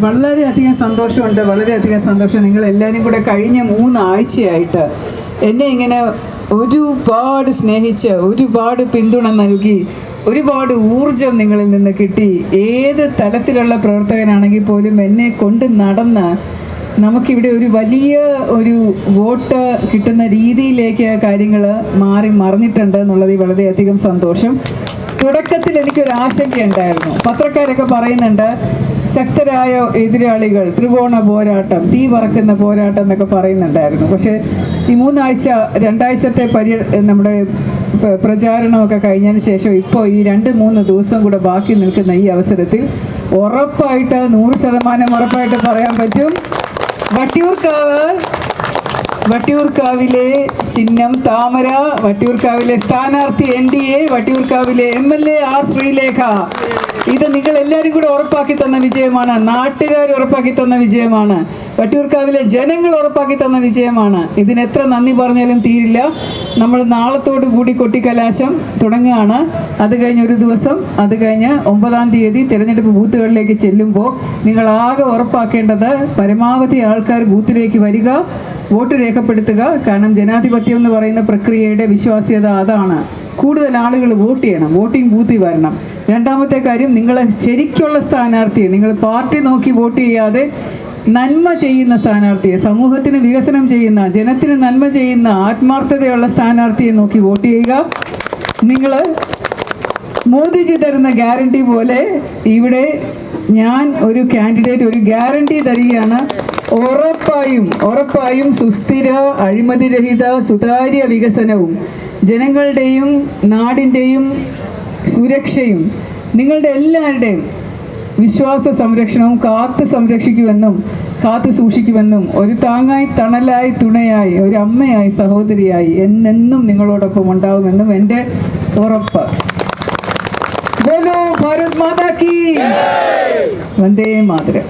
വളരെയധികം സന്തോഷമുണ്ട്, വളരെയധികം സന്തോഷം. നിങ്ങളെല്ലാവരും കൂടെ കഴിഞ്ഞ 3 ആഴ്ചയായിട്ട് എന്നെ ഇങ്ങനെ ഒരുപാട് സ്നേഹിച്ച്, ഒരുപാട് പിന്തുണ നൽകി, ഒരുപാട് ഊർജം നിങ്ങളിൽ നിന്ന് കിട്ടി. ഏത് തലത്തിലുള്ള പ്രവർത്തകനാണെങ്കിൽ പോലും എന്നെ കൊണ്ട് നടന്ന് നമുക്കിവിടെ ഒരു വലിയ ഒരു വോട്ട് കിട്ടുന്ന രീതിയിലേക്ക് കാര്യങ്ങൾ മറിഞ്ഞിട്ടുണ്ട് എന്നുള്ളത് വളരെയധികം സന്തോഷം. തുടക്കത്തിൽ എനിക്കൊരു ആശങ്കയുണ്ടായിരുന്നു. പത്രക്കാരൊക്കെ പറയുന്നുണ്ട് ശക്തരായ എതിരാളികൾ, ത്രികോണ പോരാട്ടം, തീ പറക്കുന്ന പോരാട്ടം എന്നൊക്കെ പറയുന്നുണ്ടായിരുന്നു. പക്ഷേ ഈ 2 ആഴ്ചത്തെ നമ്മുടെ പ്രചാരണമൊക്കെ കഴിഞ്ഞതിന് ശേഷം ഇപ്പോൾ ഈ 2-3 ദിവസം കൂടെ ബാക്കി നിൽക്കുന്ന ഈ അവസരത്തിൽ ഉറപ്പായിട്ട് 100% ഉറപ്പായിട്ട് പറയാൻ പറ്റും, വട്ടിയൂർക്കാവിലെ ചിഹ്നം താമര, വട്ടിയൂർക്കാവിലെ സ്ഥാനാർത്ഥി NDA, വട്ടിയൂർക്കാവിലെ MLA R ശ്രീലേഖ. ഇത് നിങ്ങൾ എല്ലാവരും കൂടെ ഉറപ്പാക്കി തന്ന വിജയമാണ്, നാട്ടുകാർ ഉറപ്പാക്കി തന്ന വിജയമാണ്, വട്ടിയൂർക്കാവിലെ ജനങ്ങൾ ഉറപ്പാക്കി തന്ന വിജയമാണ്. ഇതിനെത്ര നന്ദി പറഞ്ഞാലും തീരില്ല. നമ്മൾ നാളത്തോടു കൂടി കൊട്ടിക്കലാശം തുടങ്ങുകയാണ്. അത് കഴിഞ്ഞ് ഒരു ദിവസം, അത് കഴിഞ്ഞ് 9-ാം തീയതി തിരഞ്ഞെടുപ്പ് ബൂത്തുകളിലേക്ക് ചെല്ലുമ്പോൾ നിങ്ങളാകെ ഉറപ്പാക്കേണ്ടത് പരമാവധി ആൾക്കാർ ബൂത്തിലേക്ക് വരിക, വോട്ട് രേഖപ്പെടുത്തുക. കാരണം ജനാധിപത്യം എന്ന് പറയുന്ന പ്രക്രിയയുടെ വിശ്വാസ്യത അതാണ്. കൂടുതൽ ആളുകൾ വോട്ട് ചെയ്യണം, വോട്ടിംഗ് ബൂത്തിൽ വരണം. രണ്ടാമത്തെ കാര്യം, നിങ്ങൾ ശരിക്കുള്ള സ്ഥാനാർത്ഥിയെ, നിങ്ങൾ പാർട്ടി നോക്കി വോട്ട് ചെയ്യാതെ നന്മ ചെയ്യുന്ന സ്ഥാനാർത്ഥിയെ, സമൂഹത്തിന് വികസനം ചെയ്യുന്ന, ജനത്തിന് നന്മ ചെയ്യുന്ന, ആത്മാർത്ഥതയുള്ള സ്ഥാനാർത്ഥിയെ നോക്കി വോട്ട് ചെയ്യുക. നിങ്ങൾ മോദിജി തരുന്ന ഗ്യാരണ്ടി പോലെ ഇവിടെ ഞാൻ ഒരു കാൻഡിഡേറ്റ് ഒരു ഗ്യാരണ്ടി തരികയാണ്. ഉറപ്പായും സുസ്ഥിര, അഴിമതിരഹിത, സുതാര്യ വികസനവും ജനങ്ങളുടെയും നാടിൻ്റെയും സുരക്ഷയും നിങ്ങളുടെ എല്ലാവരുടെയും വിശ്വാസ സംരക്ഷണവും കാത്തു സൂക്ഷിക്കുമെന്നും ഒരു താങ്ങായി, തണലായി, തുണയായി, ഒരു അമ്മയായി, സഹോദരിയായി എന്നെന്നും നിങ്ങളോടൊപ്പം ഉണ്ടാവുമെന്നും എൻ്റെ ഉറപ്പ്. ബോലോ ഭാരത് മാതാ കീ, വന്ദേ മാതരം.